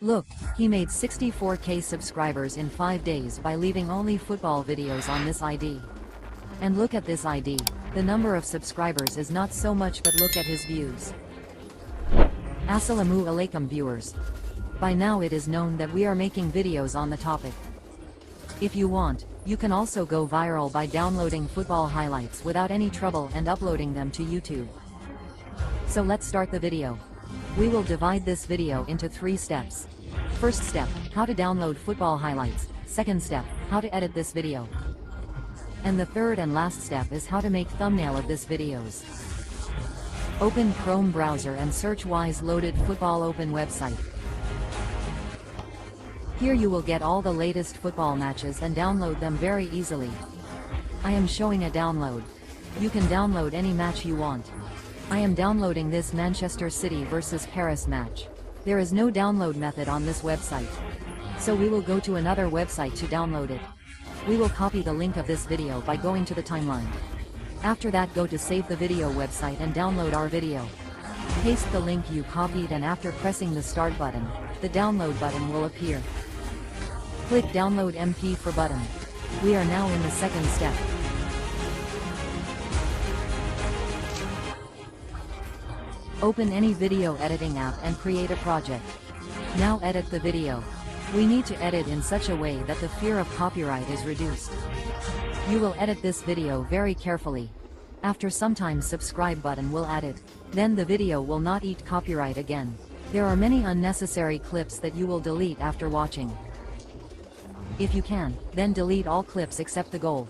Look, he made 64k subscribers in 5 days by leaving only football videos on this ID. And look at this ID, the number of subscribers is not so much, but look at his views. Assalamu alaikum viewers. By now it is known that we are making videos on the topic. If you want, you can also go viral by downloading football highlights without any trouble and uploading them to YouTube. So let's start the video. We will divide this video into 3 steps. First step, how to download football highlights. Second step, how to edit this video. And the third and last step is how to make thumbnail of this videos. Open Chrome browser and search Wise Loaded Football Open website. Here you will get all the latest football matches and download them very easily. I am showing a download. You can download any match you want. I am downloading this Manchester City versus Paris match. There is no download method on this website. So we will go to another website to download it. We will copy the link of this video by going to the timeline. After that, go to Save the Video website and download our video. Paste the link you copied, and after pressing the Start button, the download button will appear. Click Download MP4 button. We are now in the second step. Open any video editing app and create a project. Now edit the video. We need to edit in such a way that the fear of copyright is reduced. You will edit this video very carefully. After some time, subscribe button will add it. Then the video will not eat copyright again. There are many unnecessary clips that you will delete after watching. If you can, then delete all clips except the goal.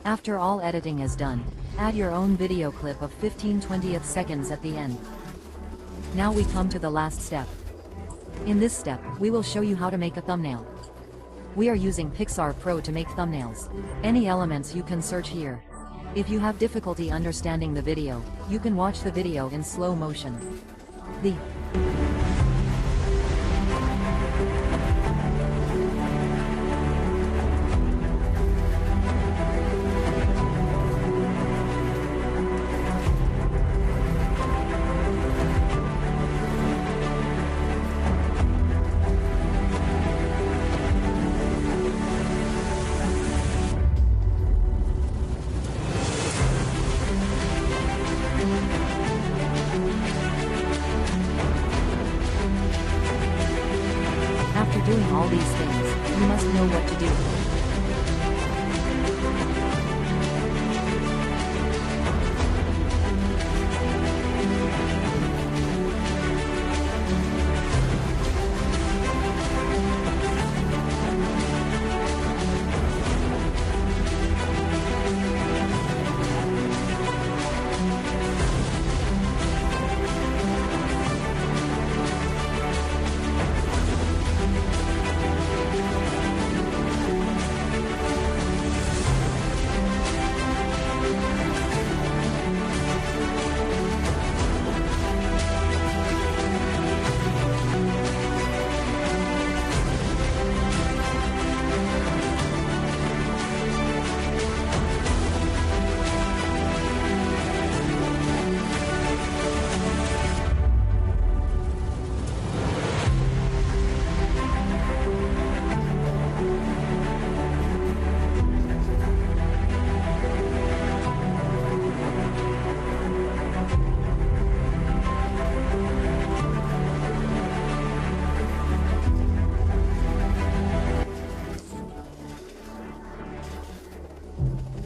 After all editing is done, add your own video clip of 15-20 seconds at the end. Now we come to the last step. In this step, we will show you how to make a thumbnail. We are using Pixar Pro to make thumbnails. Any elements you can search here. If you have difficulty understanding the video, you can watch the video in slow motion. After doing all these things, you must know what to do.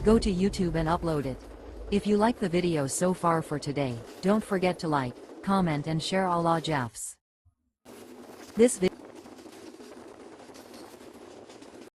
Go to YouTube and upload it. If you like the video so far for today, don't forget to like, comment and share. Allah Jafs. This video